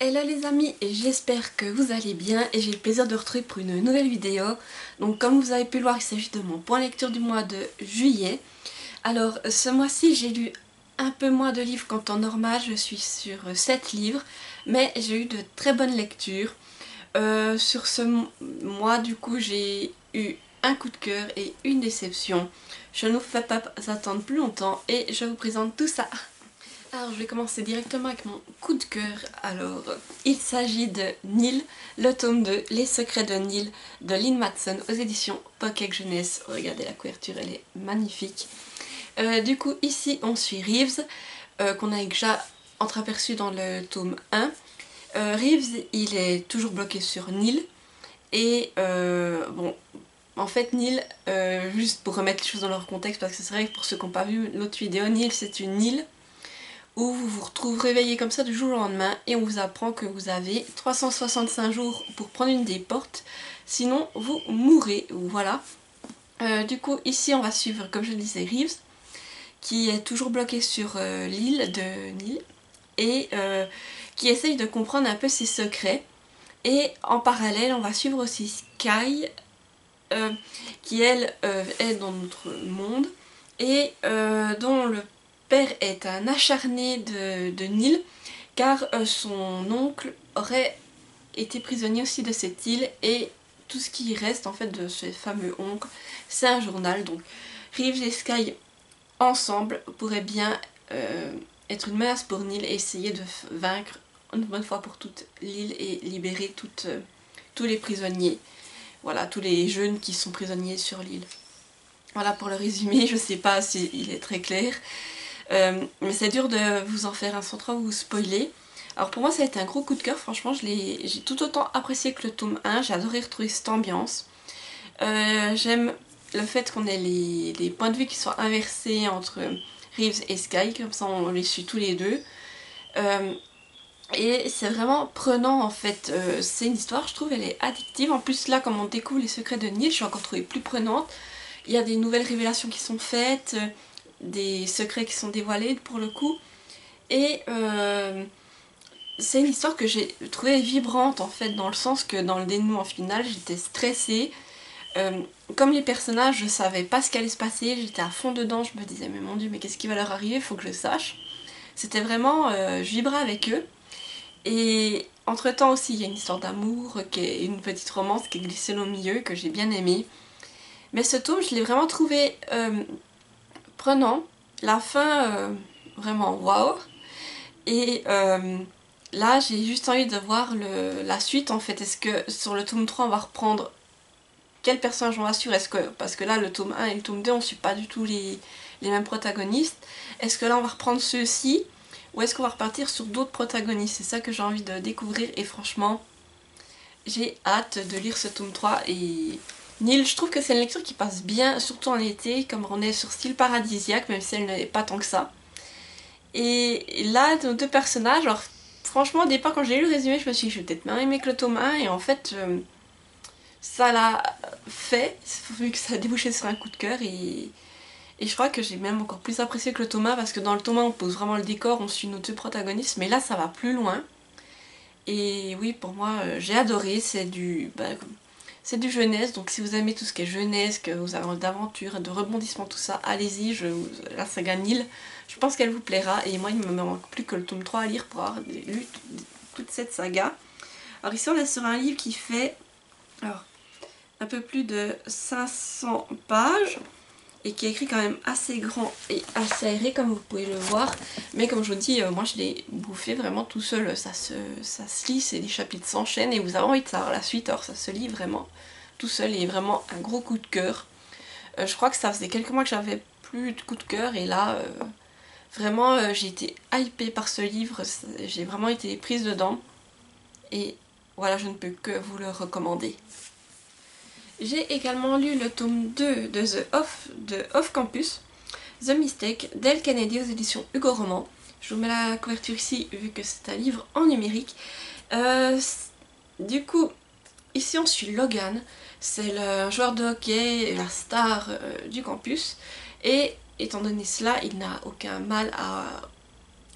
Hello les amis, et j'espère que vous allez bien et j'ai le plaisir de vous retrouver pour une nouvelle vidéo. Donc comme vous avez pu le voir, il s'agit de mon point lecture du mois de juillet. Alors ce mois-ci j'ai lu un peu moins de livres qu'en temps normal, je suis sur 7 livres, mais j'ai eu de très bonnes lectures. Sur ce mois du coup j'ai eu un coup de cœur et une déception. Je ne vous fais pas attendre plus longtemps et je vous présente tout ça. Alors je vais commencer directement avec mon coup de cœur. Alors il s'agit de Nil, le tome 2, Les secrets de Nil de Lynn Matson aux éditions Pocket Jeunesse. Regardez la couverture, elle est magnifique. Du coup ici on suit Reeves, qu'on a déjà entreaperçu dans le tome 1. Reeves il est toujours bloqué sur Nil et bon... En fait, Nil, juste pour remettre les choses dans leur contexte, parce que c'est vrai que pour ceux qui n'ont pas vu l'autre vidéo, Nil c'est une île où vous vous retrouvez réveillé comme ça du jour au lendemain et on vous apprend que vous avez 365 jours pour prendre une des portes, sinon vous mourrez, voilà. Du coup ici on va suivre, comme je le disais, Reeves, qui est toujours bloqué sur l'île de Nil et qui essaye de comprendre un peu ses secrets. Et en parallèle on va suivre aussi Sky, qui elle est dans notre monde et dont le père est un acharné de Nil, car son oncle aurait été prisonnier aussi de cette île et tout ce qui reste en fait de ce fameux oncle c'est un journal. Donc Reeves et Sky ensemble pourraient bien être une menace pour Nil et essayer de vaincre une bonne fois pour toutes l'île et libérer tous les prisonniers. Voilà, tous les jeunes qui sont prisonniers sur l'île. Voilà pour le résumé, je sais pas s'il est très clair. Mais c'est dur de vous en faire un sans trop vous spoiler. Alors pour moi ça a été un gros coup de cœur, franchement j'ai tout autant apprécié que le tome 1, j'ai adoré retrouver cette ambiance. J'aime le fait qu'on ait les points de vue qui soient inversés entre Reeves et Sky, comme ça on les suit tous les deux. Et c'est vraiment prenant en fait, c'est une histoire, je trouve, elle est addictive. En plus là, comme on découvre les secrets de Nil, je suis encore trouvée plus prenante. Il y a des nouvelles révélations qui sont faites, des secrets qui sont dévoilés pour le coup. Et c'est une histoire que j'ai trouvée vibrante en fait, dans le sens que dans le dénouement final, j'étais stressée. Comme les personnages, je savais pas ce qui allait se passer, j'étais à fond dedans, je me disais mais mon dieu, mais qu'est-ce qui va leur arriver, faut que je sache. C'était vraiment, je vibrais avec eux. Et entre temps aussi il y a une histoire d'amour, qui est une petite romance qui est glissée au milieu, que j'ai bien aimée. Mais ce tome je l'ai vraiment trouvé prenant, la fin vraiment waouh. Et là j'ai juste envie de voir la suite en fait. Est-ce que sur le tome 3 on va reprendre quel personnage on va suivre? Est-ce que, parce que là le tome 1 et le tome 2 on suit pas du tout les mêmes protagonistes. Est-ce que là on va reprendre ceux-ci? Ou est-ce qu'on va repartir sur d'autres protagonistes? C'est ça que j'ai envie de découvrir et franchement, j'ai hâte de lire ce tome 3. Et Nil, je trouve que c'est une lecture qui passe bien, surtout en été, comme on est sur style paradisiaque, même si elle n'est pas tant que ça. Et là, nos deux personnages, alors franchement au départ quand j'ai lu le résumé, je me suis dit je vais peut-être même aimer que le tome 1 et en fait ça l'a fait, vu que ça a débouché sur un coup de cœur et je crois que j'ai même encore plus apprécié que le tome 1 parce que dans le tome 1 on pose vraiment le décor, on suit nos deux protagonistes, mais là ça va plus loin. Et oui, pour moi j'ai adoré, c'est du jeunesse, donc si vous aimez tout ce qui est jeunesse, que vous avez d'aventure, de rebondissement, tout ça, allez-y, la saga Nil, je pense qu'elle vous plaira. Et moi il ne me manque plus que le tome 3 à lire pour avoir lu toute cette saga. Alors ici on est sur un livre qui fait alors, un peu plus de 500 pages et qui est écrit quand même assez grand et assez aéré comme vous pouvez le voir, mais comme je vous dis, moi je l'ai bouffé vraiment tout seul, ça se lit, c'est les chapitres s'enchaînent et vous avez envie de savoir la suite, alors ça se lit vraiment tout seul et vraiment un gros coup de cœur. Je crois que ça faisait quelques mois que j'avais plus de coup de cœur et là vraiment j'ai été hypée par ce livre, j'ai vraiment été prise dedans et voilà, je ne peux que vous le recommander. J'ai également lu le tome 2 de The Off Campus, The Mistake, d'Elle Kennedy aux éditions Hugo Roman. Je vous mets la couverture ici vu que c'est un livre en numérique. Du coup, ici on suit Logan, c'est le joueur de hockey, la star du campus. Et étant donné cela, il n'a aucun mal à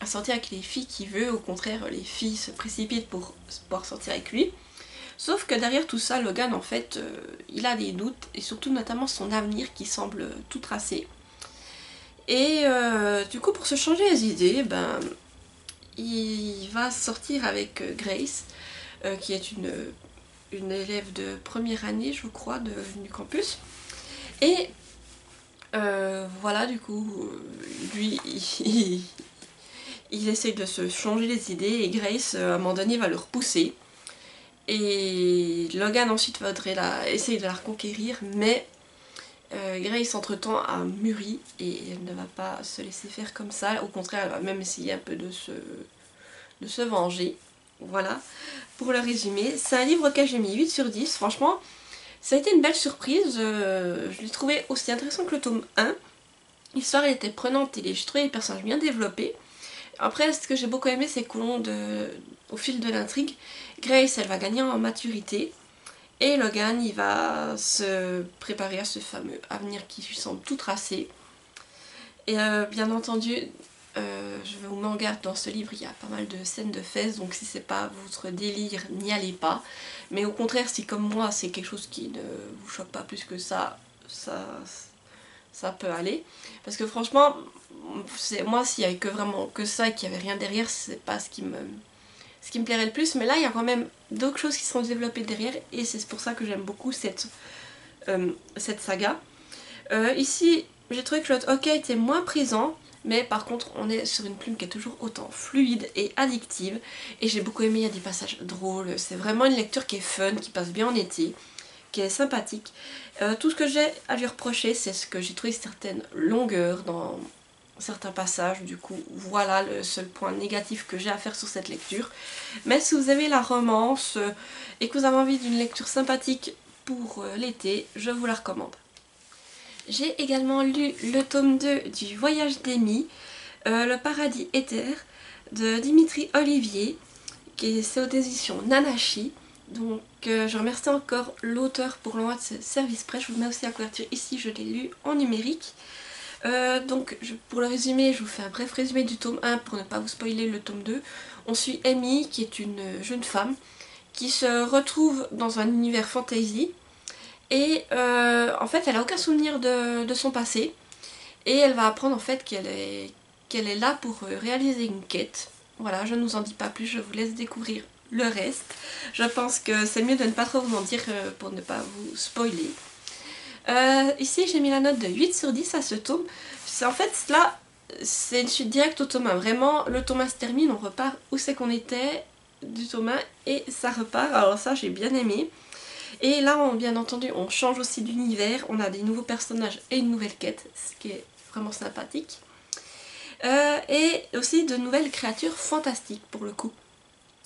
à sortir avec les filles qu'il veut, au contraire les filles se précipitent pour pouvoir sortir avec lui. Sauf que derrière tout ça, Logan en fait, il a des doutes, et surtout notamment son avenir qui semble tout tracé. Et du coup pour se changer les idées, ben, il va sortir avec Grace, qui est une élève de première année je crois du campus. Et voilà, du coup, lui, il essaye de se changer les idées et Grace, à un moment donné, va le repousser. Et Logan ensuite voudrait essayer de la reconquérir, mais Grace entre-temps a mûri et elle ne va pas se laisser faire comme ça. Au contraire, elle va même essayer un peu de se venger. Voilà, pour le résumé. C'est un livre auquel j'ai mis 8 sur 10, franchement. Ça a été une belle surprise, je l'ai trouvé aussi intéressant que le tome 1. L'histoire elle était prenante et j'ai trouvé les personnages bien développés. Après, ce que j'ai beaucoup aimé, c'est qu'au au fil de l'intrigue, Grace elle va gagner en maturité et Logan il va se préparer à ce fameux avenir qui lui semble tout tracé. Et bien entendu, je vous mets en garde, dans ce livre il y a pas mal de scènes de fesses, donc si c'est pas votre délire, n'y allez pas. Mais au contraire, si comme moi c'est quelque chose qui ne vous choque pas plus que ça peut aller. Parce que franchement, moi s'il y avait vraiment que ça et qu'il n'y avait rien derrière, c'est pas ce qui me plairait le plus. Mais là il y a quand même d'autres choses qui sont développées derrière et c'est pour ça que j'aime beaucoup cette saga. Ici j'ai trouvé que le hockey était moins présent. Mais par contre on est sur une plume qui est toujours autant fluide et addictive. Et j'ai beaucoup aimé, il y a des passages drôles. C'est vraiment une lecture qui est fun, qui passe bien en été, qui est sympathique. Tout ce que j'ai à lui reprocher, c'est ce que j'ai trouvé certaines longueurs dans certains passages. Du coup voilà le seul point négatif que j'ai à faire sur cette lecture. Mais si vous aimez la romance et que vous avez envie d'une lecture sympathique pour l'été, je vous la recommande. J'ai également lu le tome 2 du Voyage d'Amy, Le paradis éther, de Dimitri Olivier, qui est aux éditions Nanashi. Donc je remercie encore l'auteur pour l'envoi de ce service prêt. Je vous mets aussi la couverture ici, je l'ai lu en numérique. Pour le résumé, je vous fais un bref résumé du tome 1 pour ne pas vous spoiler le tome 2. On suit Amy, qui est une jeune femme, qui se retrouve dans un univers fantasy. Et en fait, elle n'a aucun souvenir de son passé. Et elle va apprendre en fait qu'elle est là pour réaliser une quête. Voilà, je ne vous en dis pas plus, je vous laisse découvrir le reste. Je pense que c'est mieux de ne pas trop vous en dire pour ne pas vous spoiler. Ici, j'ai mis la note de 8 sur 10 à ce tome. En fait, là, c'est une suite directe au tome 1. Vraiment, le tome 1 se termine, on repart où c'est qu'on était du tome 1 et ça repart. Alors ça, j'ai bien aimé. Et là, bien entendu, on change aussi d'univers. On a des nouveaux personnages et une nouvelle quête, ce qui est vraiment sympathique. Et aussi de nouvelles créatures fantastiques pour le coup.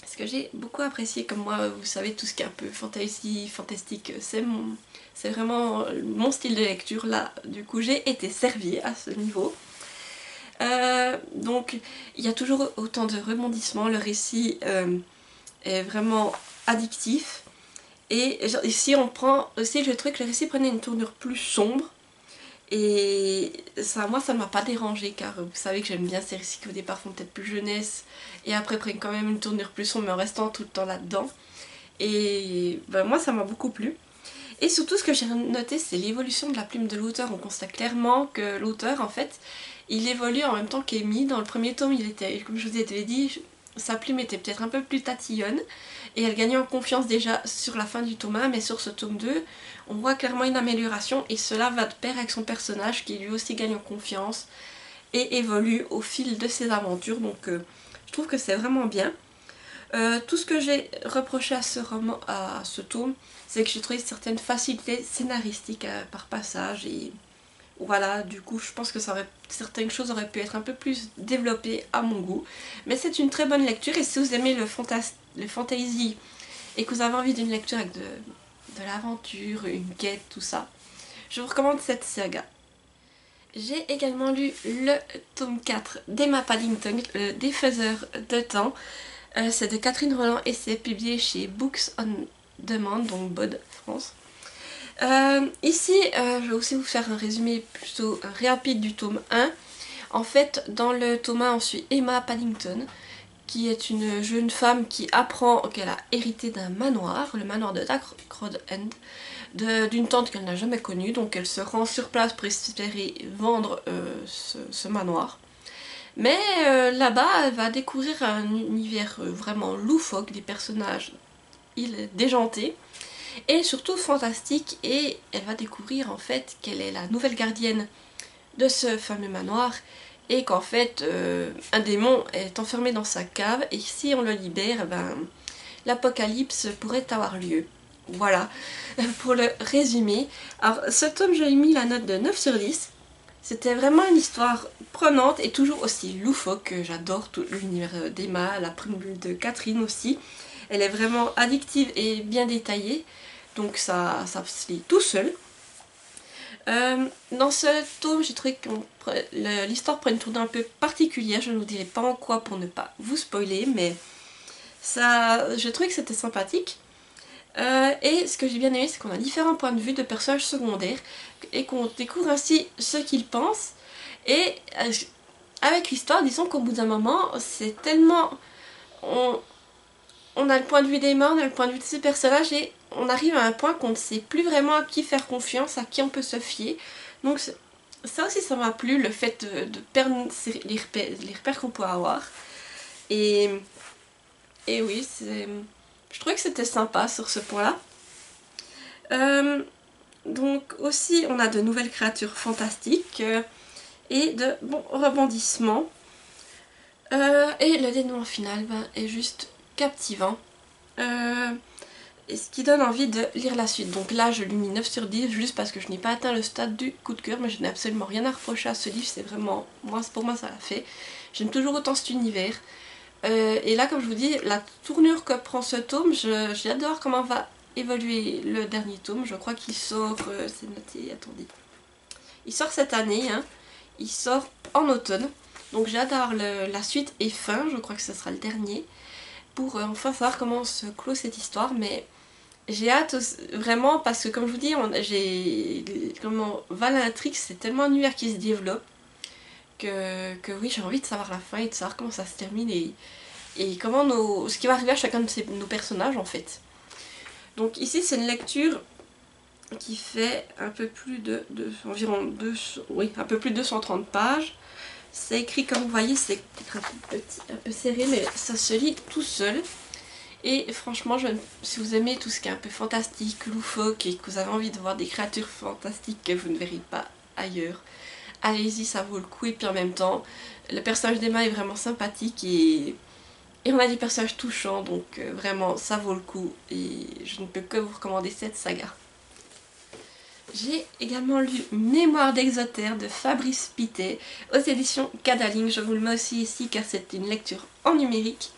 Ce que j'ai beaucoup apprécié, comme moi, vous savez, tout ce qui est un peu fantasy, fantastique, c'est vraiment mon style de lecture. Là, du coup, j'ai été servie à ce niveau. Donc, il y a toujours autant de rebondissements. Le récit est vraiment addictif. Et ici, je trouvais que le récit prenait une tournure plus sombre. Et ça, moi, ça ne m'a pas dérangé car vous savez que j'aime bien ces récits qui au départ font peut-être plus jeunesse et après prennent quand même une tournure plus sombre mais en restant tout le temps là-dedans. Et ben, moi, ça m'a beaucoup plu. Et surtout, ce que j'ai noté, c'est l'évolution de la plume de l'auteur. On constate clairement que l'auteur, en fait, il évolue en même temps qu'Amy. Dans le premier tome, il était, comme je vous avais dit, sa plume était peut-être un peu plus tatillonne et elle gagnait en confiance déjà sur la fin du tome 1, mais sur ce tome 2 on voit clairement une amélioration et cela va de pair avec son personnage qui lui aussi gagne en confiance et évolue au fil de ses aventures. Donc je trouve que c'est vraiment bien. Tout ce que j'ai reproché à ce tome, c'est que j'ai trouvé certaines facilités scénaristiques par passage et voilà, du coup je pense que certaines choses auraient pu être un peu plus développées à mon goût. Mais c'est une très bonne lecture et si vous aimez le fantasy et que vous avez envie d'une lecture avec de l'aventure, une quête, tout ça, je vous recommande cette saga. J'ai également lu le tome 4 d'Emma Paddington, le Défaiseur de temps. C'est de Catherine Roland et c'est publié chez Books on Demand, donc BOD France. Ici, je vais aussi vous faire un résumé plutôt rapide du tome 1. En fait, dans le tome 1, on suit Emma Paddington, qui est une jeune femme qui apprend qu'elle a hérité d'un manoir, le manoir de Darkroad End, d'une tante qu'elle n'a jamais connue, donc elle se rend sur place pour espérer vendre ce manoir. Mais là-bas, elle va découvrir un univers vraiment loufoque, des personnages déjantés, et surtout fantastique, et elle va découvrir en fait qu'elle est la nouvelle gardienne de ce fameux manoir, et qu'en fait un démon est enfermé dans sa cave, et si on le libère, ben, l'apocalypse pourrait avoir lieu. Voilà, pour le résumé. Alors ce tome, j'ai mis la note de 9 sur 10. C'était vraiment une histoire prenante et toujours aussi loufoque. J'adore tout l'univers d'Emma, la préambule de Catherine aussi. Elle est vraiment addictive et bien détaillée, donc ça se lit tout seul. Dans ce tome, j'ai trouvé que l'histoire prend une tournure un peu particulière. Je ne vous dirai pas en quoi pour ne pas vous spoiler, mais ça, j'ai trouvé que c'était sympathique. Et ce que j'ai bien aimé, c'est qu'on a différents points de vue de personnages secondaires et qu'on découvre ainsi ce qu'ils pensent. Et avec l'histoire, disons qu'au bout d'un moment, c'est tellement... On a le point de vue d'Emma, on a le point de vue de ces personnages et on arrive à un point qu'on ne sait plus vraiment à qui faire confiance, à qui on peut se fier. Donc ça aussi, ça m'a plu, le fait de perdre les repères qu'on peut avoir. Et oui, je trouvais que c'était sympa sur ce point-là. Donc aussi, on a de nouvelles créatures fantastiques et de bons rebondissements. Et le dénouement final est juste captivant. Et ce qui donne envie de lire la suite. Donc là, je lui ai mis 9 sur 10 juste parce que je n'ai pas atteint le stade du coup de cœur, mais je n'ai absolument rien à reprocher à ce livre. C'est vraiment, pour moi, ça l'a fait. J'aime toujours autant cet univers. Et là, comme je vous dis, la tournure que prend ce tome, j'ai hâte de voir comment va évoluer le dernier tome. Je crois qu'il sort, c'est noté, attendez. Il sort cette année, hein. Il sort en automne. Donc j'ai hâte d'avoir la suite et fin, je crois que ce sera le dernier, pour enfin savoir comment se clôt cette histoire. Mais j'ai hâte vraiment parce que comme je vous dis, comment va l'intrigue, c'est tellement un univers qui se développe que oui, j'ai envie de savoir la fin et de savoir comment ça se termine et comment ce qui va arriver à chacun de nos personnages en fait. Donc ici c'est une lecture qui fait un peu plus de environ un peu plus de 230 pages. C'est écrit comme vous voyez, c'est peut-être un peu serré, mais ça se lit tout seul. Et franchement, si vous aimez tout ce qui est un peu fantastique, loufoque, et que vous avez envie de voir des créatures fantastiques que vous ne verrez pas ailleurs, allez-y, ça vaut le coup. Et puis en même temps, le personnage d'Emma est vraiment sympathique et on a des personnages touchants, donc vraiment ça vaut le coup. Et je ne peux que vous recommander cette saga. J'ai également lu Mémoire d'Exotère de Fabrice Pittet aux éditions Cadaling. Je vous le mets aussi ici car c'est une lecture en numérique.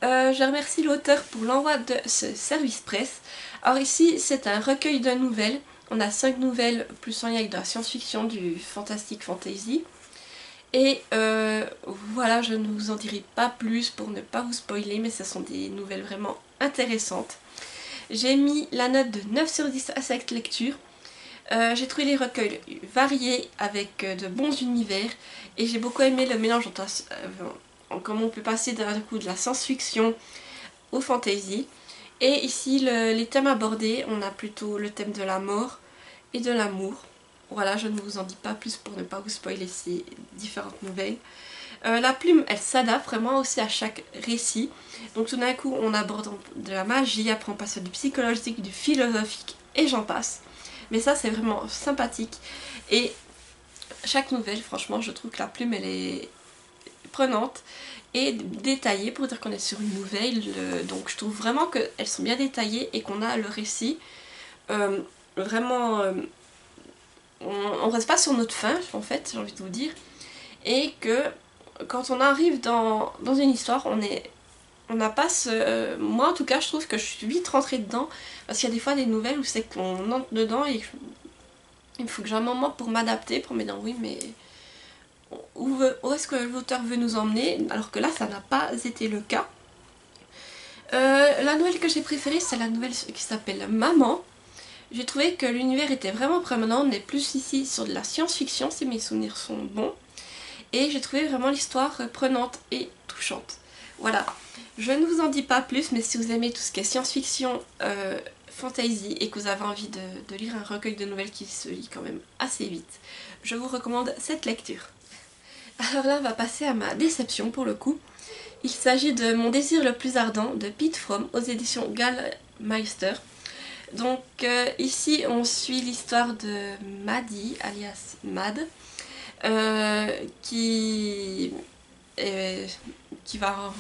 Je remercie l'auteur pour l'envoi de ce service presse. Alors ici c'est un recueil de nouvelles. On a 5 nouvelles plus en lien avec de la science-fiction, du fantastique fantasy. Et voilà, je ne vous en dirai pas plus pour ne pas vous spoiler, mais ce sont des nouvelles vraiment intéressantes. J'ai mis la note de 9 sur 10 à cette lecture. J'ai trouvé les recueils variés avec de bons univers et j'ai beaucoup aimé le mélange entre comment on peut passer d'un coup de la science-fiction au fantasy. Et ici les thèmes abordés, on a plutôt le thème de la mort et de l'amour. Voilà, je ne vous en dis pas plus pour ne pas vous spoiler ces différentes nouvelles. La plume, elle s'adapte vraiment aussi à chaque récit. Donc tout d'un coup, on aborde de la magie, après on passe du psychologique, du philosophique et j'en passe. Mais ça c'est vraiment sympathique et chaque nouvelle, franchement je trouve que la plume elle est prenante et détaillée pour dire qu'on est sur une nouvelle, donc je trouve vraiment qu'elles sont bien détaillées et qu'on a le récit vraiment, on reste pas sur notre faim en fait, j'ai envie de vous dire, et que quand on arrive dans une histoire, on n'a pas ce... moi en tout cas je trouve que je suis vite rentrée dedans parce qu'il y a des fois des nouvelles où c'est qu'on entre dedans et il faut que j'ai un moment pour m'adapter, pour me dire oui mais où est-ce que l'auteur veut nous emmener, alors que là ça n'a pas été le cas. La nouvelle que j'ai préférée c'est la nouvelle qui s'appelle Maman. J'ai trouvé que l'univers était vraiment promenant, on est plus ici sur de la science-fiction si mes souvenirs sont bons. et j'ai trouvé vraiment l'histoire prenante et touchante. Voilà, je ne vous en dis pas plus, mais si vous aimez tout ce qui est science-fiction, fantasy et que vous avez envie de lire un recueil de nouvelles qui se lit quand même assez vite, je vous recommande cette lecture. Alors là, on va passer à ma déception pour le coup. Il s'agit de Mon désir le plus ardent de Pete Fromm aux éditions Gallmeister. Donc ici on suit l'histoire de Maddie, alias Mad, qui va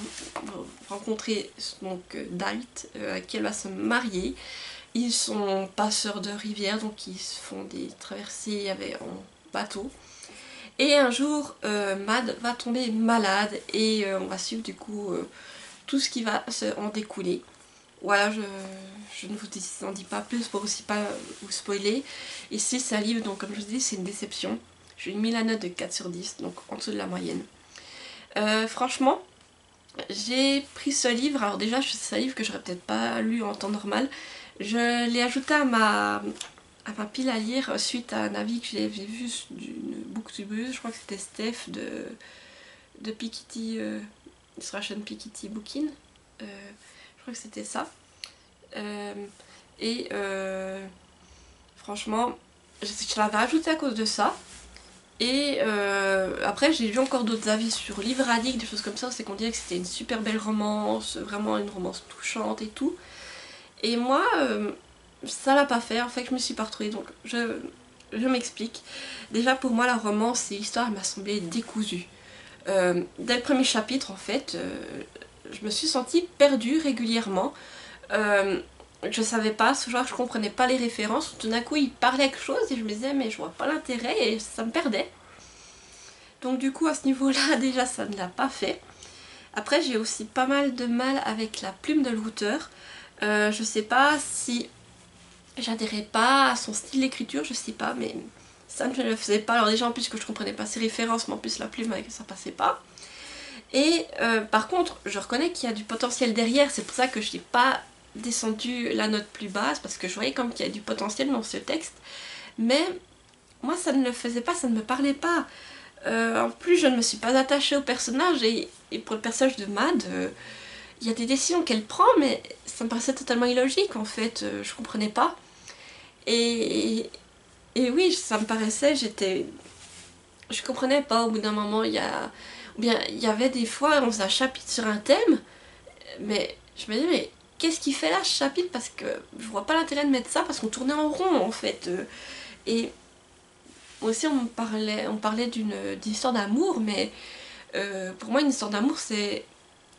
rencontrer donc Dalt, à qui elle va se marier. Ils sont passeurs de rivière, donc ils font des traversées en bateau. Et un jour, Mad va tomber malade et on va suivre du coup tout ce qui va en découler. Voilà, je ne vous en dis pas plus pour aussi pas vous spoiler. Ici, c'est un livre, donc comme je vous dis, c'est une déception. Je lui ai mis la note de 4 sur 10, donc en dessous de la moyenne. Franchement, j'ai pris ce livre, alors déjà c'est un livre que j'aurais peut-être pas lu en temps normal. Je l'ai ajouté à ma pile à lire suite à un avis que j'avais vu d'une booktubeuse, je crois que c'était Steph de Piketty, Russian Piketty Bookin. Je crois que c'était ça. Franchement, je l'avais ajouté à cause de ça. Et après j'ai lu encore d'autres avis sur Livre Addict, des choses comme ça, c'est qu'on dirait que c'était une super belle romance, vraiment une romance touchante et tout. Et moi, ça l'a pas fait, en fait je me suis pas retrouvée, donc je m'explique. Déjà pour moi la romance et l'histoire m'a semblé décousue. Dès le premier chapitre en fait, je me suis sentie perdue régulièrement. Je savais pas, ce genre je comprenais pas les références, tout d'un coup il parlait quelque chose et je me disais mais je vois pas l'intérêt et ça me perdait. Donc du coup à ce niveau là déjà ça ne l'a pas fait. Après j'ai aussi pas mal de mal avec la plume de l'auteur. Je sais pas si j'adhérais pas à son style d'écriture, je sais pas, mais ça ne le faisait pas. Alors déjà en plus que je comprenais pas ses références, mais en plus la plume ça passait pas. Et par contre je reconnais qu'il y a du potentiel derrière, c'est pour ça que je n'ai pas descendu la note plus basse, parce que je voyais comme qu'il y a du potentiel dans ce texte, mais moi ça ne le faisait pas, ça ne me parlait pas. En plus je ne me suis pas attachée au personnage, et pour le personnage de Mad, il y a des décisions qu'elle prend, mais ça me paraissait totalement illogique en fait, je comprenais pas. Et oui, ça me paraissait, je comprenais pas, au bout d'un moment, ou bien il y avait des fois, on faisait un chapitre sur un thème, mais je me disais, mais qu'est-ce qu'il fait là ce chapitre, parce que je vois pas l'intérêt de mettre ça, parce qu'on tournait en rond en fait. Et aussi on parlait d'une histoire d'amour, mais pour moi une histoire d'amour c'est,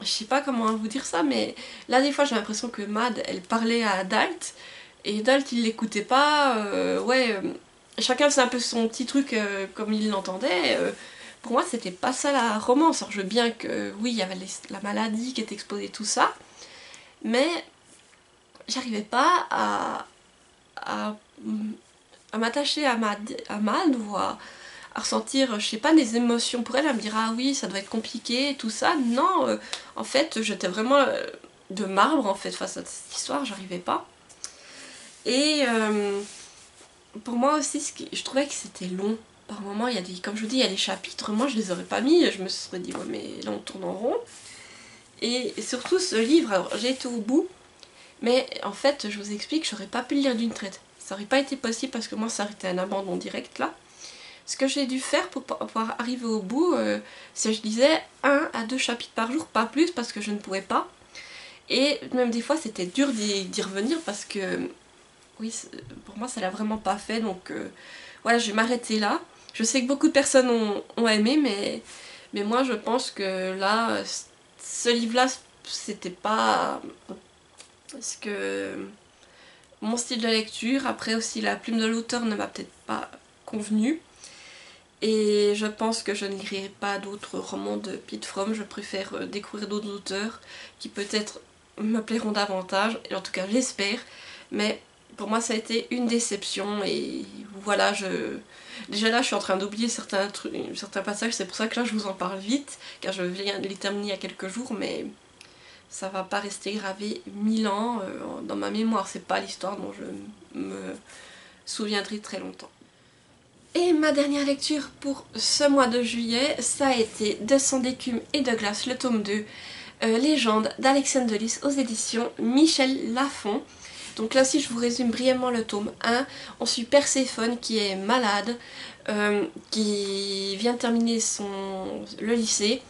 je sais pas comment vous dire ça, mais là des fois j'ai l'impression que Mad elle parlait à Dalt, et Dalt il l'écoutait pas, chacun faisait un peu son petit truc comme il l'entendait. Pour moi c'était pas ça la romance. Alors je veux bien que oui il y avait la maladie qui était exposée, tout ça, mais j'arrivais pas à, à m'attacher à Mad, ou à ressentir, je sais pas, des émotions pour elle, à me dire ah oui ça doit être compliqué, tout ça. Non, en fait j'étais vraiment de marbre en fait face à cette histoire, j'arrivais pas. Et pour moi aussi je trouvais que c'était long. Par moments il y a des, comme je vous dis, il y a des chapitres, moi je les aurais pas mis, je me serais dit ouais mais là on tourne en rond. Et surtout ce livre, alors j'ai été au bout, mais en fait je vous explique, j'aurais pas pu le lire d'une traite. Ça aurait pas été possible parce que moi ça aurait été un abandon direct là. Ce que j'ai dû faire pour pouvoir arriver au bout, c'est que je lisais 1 à 2 chapitres par jour, pas plus, parce que je ne pouvais pas. Et même des fois c'était dur d'y revenir parce que, oui, pour moi ça l'a vraiment pas fait, donc voilà, je vais m'arrêter là. Je sais que beaucoup de personnes ont aimé, mais moi je pense que là, ce livre-là, c'était pas ce que mon style de lecture. Après aussi la plume de l'auteur ne m'a peut-être pas convenu. Et je pense que je ne lirai pas d'autres romans de Pete Fromm, je préfère découvrir d'autres auteurs qui peut-être me plairont davantage, et en tout cas j'espère, mais pour moi ça a été une déception. Et voilà, déjà là je suis en train d'oublier certains passages, c'est pour ça que là je vous en parle vite, car je viens de les terminer il y a quelques jours, mais ça va pas rester gravé 1000 ans dans ma mémoire, c'est pas l'histoire dont je me souviendrai très longtemps. Et ma dernière lecture pour ce mois de juillet, ça a été De sang d'écume et de glace, le tome 2, Légende d'Alexiane de Lys aux éditions Michel Lafon. Donc là aussi je vous résume brièvement le tome 1. On suit Perséphone qui est malade, qui vient de terminer le lycée.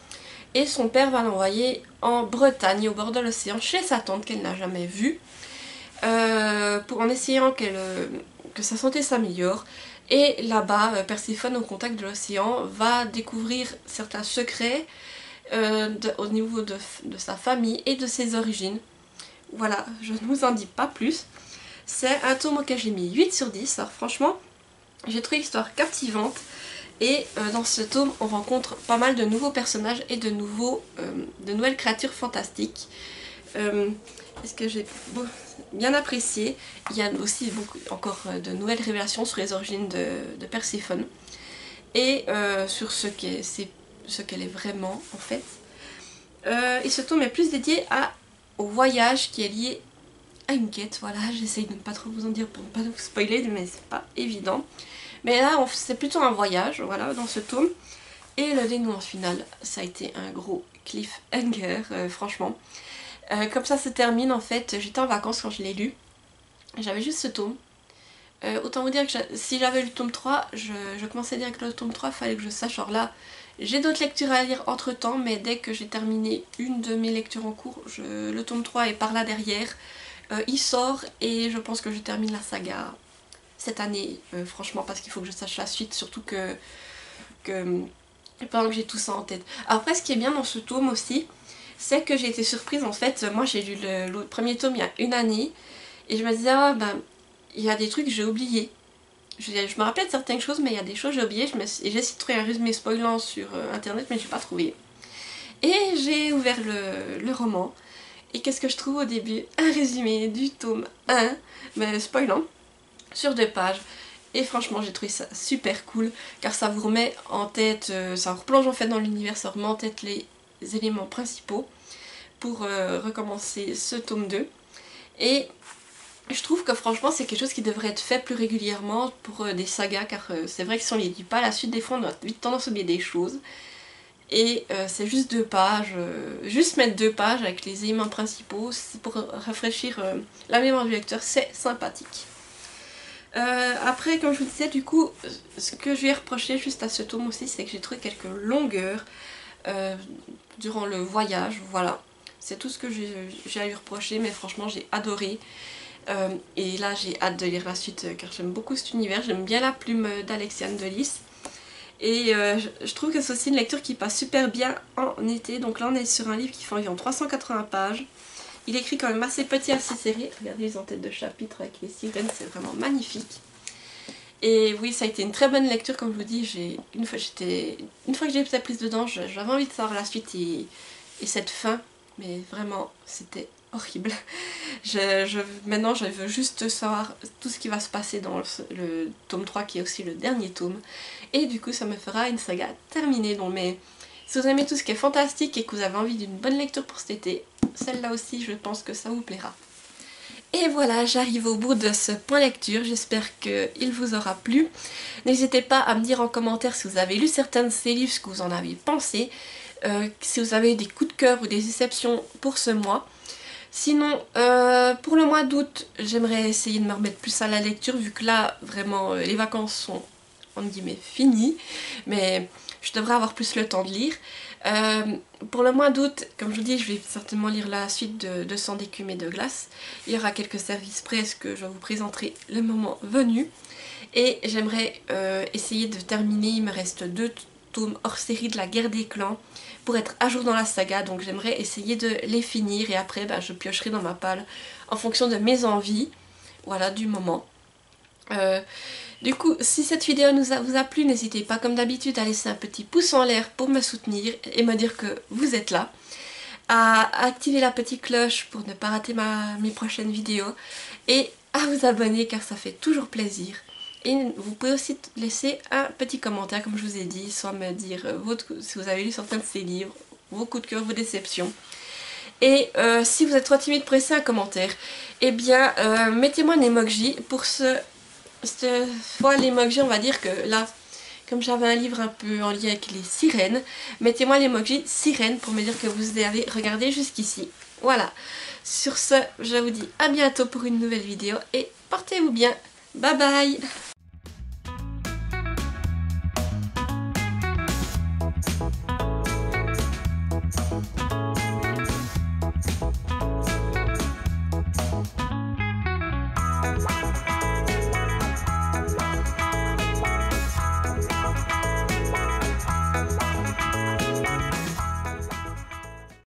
Et son père va l'envoyer en Bretagne, au bord de l'océan, chez sa tante qu'elle n'a jamais vue, en essayant que sa santé s'améliore. Et là-bas, Perséphone, au contact de l'océan, va découvrir certains secrets au niveau de sa famille et de ses origines. Voilà, je ne vous en dis pas plus. C'est un tome auquel j'ai mis 8 sur 10. Alors franchement, j'ai trouvé l'histoire captivante. Et dans ce tome, on rencontre pas mal de nouveaux personnages et de nouvelles créatures fantastiques. Est-ce que j'ai bien apprécié. Il y a aussi encore de nouvelles révélations sur les origines de Perséphone. Et sur ce qu'elle est vraiment, en fait. Et ce tome est plus dédié au voyage qui est lié à une quête. Voilà, j'essaye de ne pas trop vous en dire pour ne pas vous spoiler, mais c'est pas évident. Mais là, c'est plutôt un voyage, voilà, dans ce tome. Et le dénouement final, ça a été un gros cliffhanger, franchement. Comme ça se termine, en fait, j'étais en vacances quand je l'ai lu. J'avais juste ce tome. Autant vous dire que si j'avais lu le tome 3, je commençais direct le tome 3, il fallait que je sache. Alors là, j'ai d'autres lectures à lire entre temps, mais dès que j'ai terminé une de mes lectures en cours, le tome 3 est par là derrière. Il sort et je pense que je termine la saga cette année, franchement, parce qu'il faut que je sache la suite, surtout que pendant que j'ai tout ça en tête. Après, ce qui est bien dans ce tome aussi, c'est que j'ai été surprise, en fait. Moi j'ai lu le premier tome il y a une année, et je me disais, ah ben, il y a des trucs que j'ai oubliés. Je me rappelle de certaines choses, mais il y a des choses que j'ai oubliées, et j'ai essayé de trouver un résumé spoilant sur internet, mais j'ai pas trouvé. Et j'ai ouvert le roman, et qu'est-ce que je trouve au début? Un résumé du tome 1, mais spoilant, sur 2 pages. Et franchement j'ai trouvé ça super cool, car ça vous remet en tête, ça vous replonge en fait dans l'univers, ça remet en tête les éléments principaux pour recommencer ce tome 2. Et je trouve que franchement c'est quelque chose qui devrait être fait plus régulièrement pour des sagas, car c'est vrai que si on ne les dit pas à la suite, des fois on a vite tendance à oublier des choses. Et c'est juste 2 pages, juste mettre 2 pages avec les éléments principaux, c'est pour rafraîchir la mémoire du lecteur, c'est sympathique. Après, comme je vous disais, du coup, ce que je lui ai reproché juste à ce tome aussi, c'est que j'ai trouvé quelques longueurs durant le voyage, voilà. C'est tout ce que j'ai à lui reprocher, mais franchement j'ai adoré. Et là j'ai hâte de lire la suite, car j'aime beaucoup cet univers, j'aime bien la plume d'Alexiane de Lys. Et je trouve que c'est aussi une lecture qui passe super bien en été. Donc là on est sur un livre qui fait environ 380 pages. Il est écrit quand même assez petit, assez serré. Regardez les en-têtes de chapitre avec les sirènes, c'est vraiment magnifique. Et oui, ça a été une très bonne lecture, comme je vous dis. Une fois que j'ai été prise dedans, j'avais envie de savoir la suite et cette fin. Mais vraiment, c'était horrible. Maintenant, je veux juste savoir tout ce qui va se passer dans le tome 3, qui est aussi le dernier tome. Et du coup, ça me fera une saga terminée. Donc, mais si vous aimez tout ce qui est fantastique et que vous avez envie d'une bonne lecture pour cet été, celle-là aussi, je pense que ça vous plaira. Et voilà, j'arrive au bout de ce point lecture, j'espère qu'il vous aura plu. N'hésitez pas à me dire en commentaire si vous avez lu certains de ces livres, ce que vous en avez pensé, si vous avez des coups de cœur ou des déceptions pour ce mois. Sinon, pour le mois d'août, j'aimerais essayer de me remettre plus à la lecture, vu que là, vraiment, les vacances sont, entre guillemets, finies, mais je devrais avoir plus le temps de lire. Pour le mois d'août, comme je vous dis, je vais certainement lire la suite de Sang d'écume et de glace. Il y aura quelques services presse que je vous présenterai le moment venu. Et j'aimerais essayer de terminer, il me reste 2 tomes hors série de la guerre des clans pour être à jour dans la saga. Donc j'aimerais essayer de les finir et après je piocherai dans ma palle en fonction de mes envies, voilà, du moment. Du coup, si cette vidéo vous a plu, n'hésitez pas comme d'habitude à laisser un petit pouce en l'air pour me soutenir et me dire que vous êtes là, à activer la petite cloche pour ne pas rater mes prochaines vidéos et à vous abonner car ça fait toujours plaisir. Et vous pouvez aussi laisser un petit commentaire comme je vous ai dit, soit me dire si vous avez lu certains de ces livres, vos coups de cœur, vos déceptions. Et si vous êtes trop timide pour laisser un commentaire, eh bien mettez-moi un emoji pour ce cette fois l'emoji, on va dire que là, comme j'avais un livre un peu en lien avec les sirènes, mettez-moi l'emoji sirène pour me dire que vous avez regardé jusqu'ici. Voilà. Sur ce, je vous dis à bientôt pour une nouvelle vidéo et portez-vous bien. Bye bye.